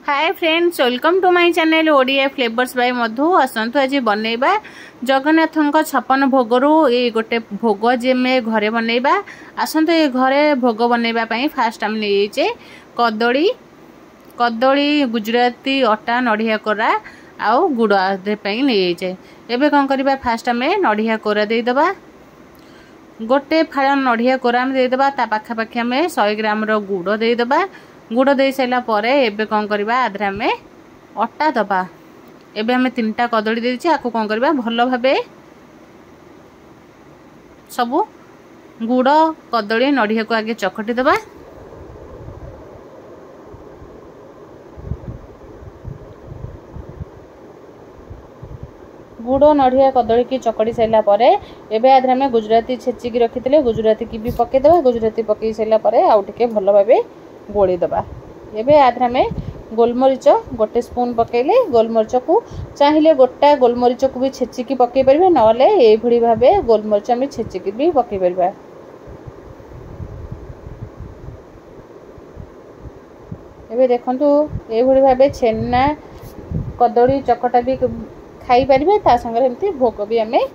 Hi friends, welcome to my channel Odia flavours by Madhu. आसतु आज बनैबा जगन्नाथ छपन भोगरू ये गोटे भोग जे घरे बनैबा। आसतु ये घरे भोग बनैबा पई फास्ट हम लेइचे कदली कदली गुजराती अटा नड़िया कोरा आउ गुड़ आधे पई लेइचे। एबे कोन करबा फास्ट हमें नड़िया कोरा दे दबा। गोटे फाड़ नड़िया कोरा हम दे दबा। ता पाखा पाखी हमें 100 ग्राम रो गुड़ दे दबा। गुड़ दे सारा पर एबे कौन करबा आधे हमें अटा दबा। एबे हमें 3टा कदली देछि। आको कौन करबा भलो भाबे सबु गुड़ कदली नड़िया को आगे चकटी दबा। गुड़ नड़िया कदली की चकड़ी सारा पर एबे आधे हमें गुजराती छेचिकी रखी गुजराती की भी पके दबा। गुजराती पकई सारा पर आउ टिके भलो भाबे गोली दबा। एबे आधे में गोलमरीच गोटे स्पून पकेले गोलमरीच को चाहिए गोटा गोलमरीच को भी छेचिकी पकई परिबे नले ए भली भाबे गोलमरीच हम छेचिकी भी पकई परिबा। एबे देखंतु ए भली भाबे छेना कदली चकटा भी खाई परिबे। ता संगे एमती भोग भी हमें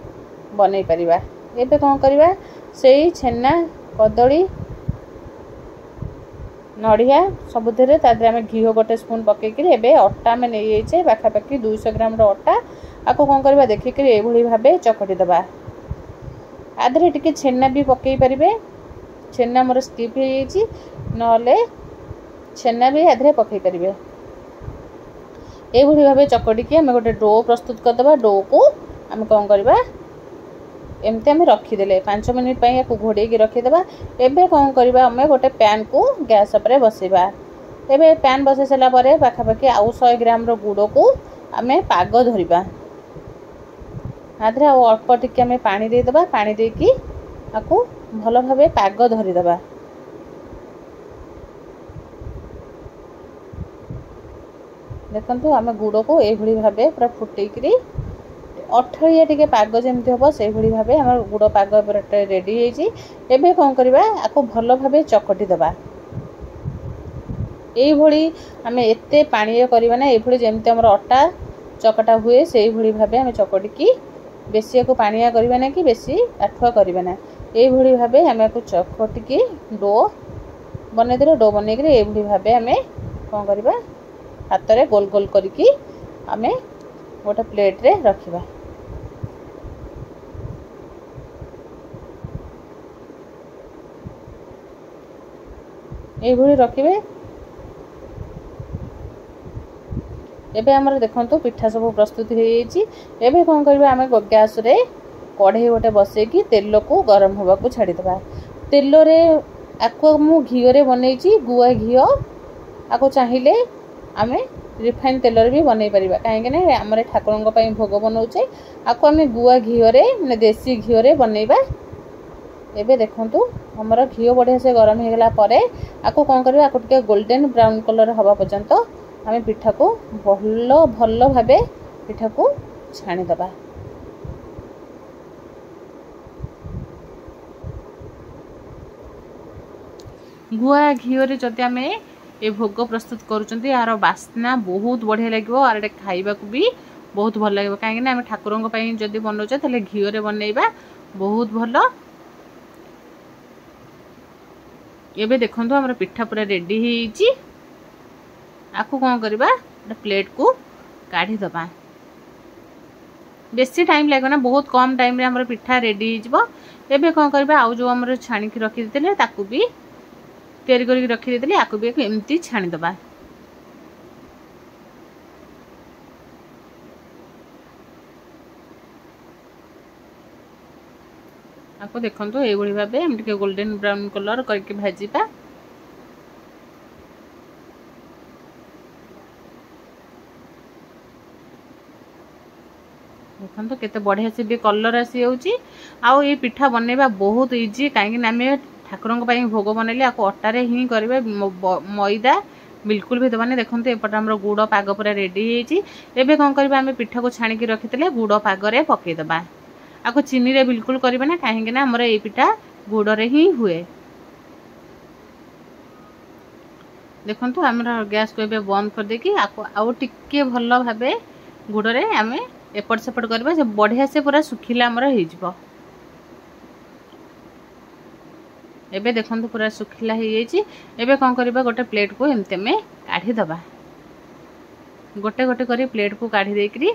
बनै परिबा। एबे कोन करबा सेही छेना कदली नड़िया सबुथिरे तादरे आम घी गोटे स्पून पकईकि एबे अटा आम नहीं पाखापाखि 200 ग्राम अटा। आपको कौन करबा देखिक ये भाव चकटी दबा। आधे टिके छेना भी पकई पारे। छेना मोर स्किप हो नले छेना भी आधे पकई पारे। ये भाव चकटिकी आम गोटे डो प्रस्तुत करदे। डो को आम कौन करबा एमती आम रखीदे 5 मिनिट या घोड़े रखीदे। एबे कौन करबा आम गोटे पैन को गैस पर बसेबा। एबे पैन बसई सारा पर पाखापाखि आउ 100 ग्राम रो गुड़ को आम पाग धरिबा। आधे अल्प टिके आम पानी देदेबा। पानी देकी आपको भल भाव पाग धरिदेबा। देखंतु आम गुड़ को ये भाव पूरा फुटेकरी अठलिया टिके पाग जमती हम से भाव आम गुड़ पाग रेडी होइछि। एबे कौन करबा आपको भल भाव चकटी दबा। ये आम एते पानी करबा ना ये जमती आम अटा चकटा हुए से भाव आम चकटिकी बेसी को पानिया करबा ना कि बेसी आठुआ करबा ना। ये भाव आम को चकटिकी डो बनईदे। डो बनई ये भाव आम कौन करबा हाथ रे गोल गोल करिकी आम गोटे प्लेट रे रखिबा। ये रखिबे। एबे हमर देखंतु पिठा सब प्रस्तुत हो जाइछि। एबे कोन करबा आमे गैस रे कढ़ई गोटे बसे की तेल को गरम होबा को छाड़ी दबा। तेल रे आको मु घियो रे बनैछि गुआ घियो। आको चाहिए आमे रिफाइन तेल रे भी बनै परिबा। काहेकि ना हमरे ठाकुरंग पई भोग बनौछे। आको आमे गुआ घियो रे ने देसी घियो रे बनैबा। एबे देखंतु हमर घियो बढ़िया से गरम हो गला परे आको कौन करबा आको टिके गोल्डन ब्राउन कलर हवा पर्यंत आमे पिठा को भल भाबे पिठा को छाणी दबा। गुआ घियो रे जति आमे ए भोग प्रस्तुत करूचंती यार बास्ना बहुत बढ़िया लागिवो। आर खाइबा को भी बहुत भल लागिवो। काहे कि ना आमे ठाकुरंग पई जदी बनौछे तले घियो रे बनैबा बहुत भल। एबे देखंतु हमर पिठा पूरा रेडी होईछि। आको कौन करबा प्लेट को काढ़ी दबा। बेसी टाइम लागो ना बहुत कम टाइम रे हमर पिठा रेडी होइजबो। एबे कौन करबा आउ जो हमर छाणी की रखी देले ताकू भी तैयारी करके रखी देले। आको भी एमती छाणी दबा। आपको देखंतु ए भली भाबे हम टिके गोल्डन ब्राउन कलर करके भाजीबा। देखंतु केते बढ़िया से भी कलर आसी होउची। आउ ये पिठा बनैबा बहुत इजी। काहेकि ना हमें ठाकुरंग पई भोग बनैले आको अटा रे ही करबे मैदा बिल्कुल भी दबानी। देखंतु एपट हमर गुड़ पाग पूरा रेडी होईची। एबे कोन करबा हमें पिठा को छाणी की रखितले गुड़ पाग रे पके दबा। आको चीनी रे बिल्कुल करबे ना काहेकि ना हमर ए पिठा गुड़ रे ही हुए। देखंतु हमर गैस को एबे बंद कर देकी आउ टिके भल भाबे गुड़ रे आमे एपट सेपट करबा से बढ़िया से पूरा सुखिला हमर हे जिवो। एबे देखंतु पूरा सुखिला हे येची। एबे कोन करबा गोटे प्लेट को एमते में काढी दबा। गोटे गोटे करी प्लेट को काढी देकरी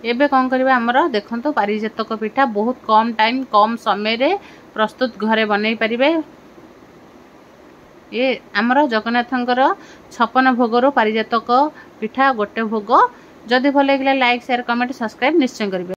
एबे कोन करबा हमर देखंतु पारिजातक पिठा बहुत कम टाइम कम समय रे प्रस्तुत घरे बनै परिबे। ये आमर जगन्नाथंकर 56 भोगर पारिजातक पिठा गोटे भोग। जदि भल लाइक शेयर कमेंट सब्सक्राइब निश्चय करेंगे।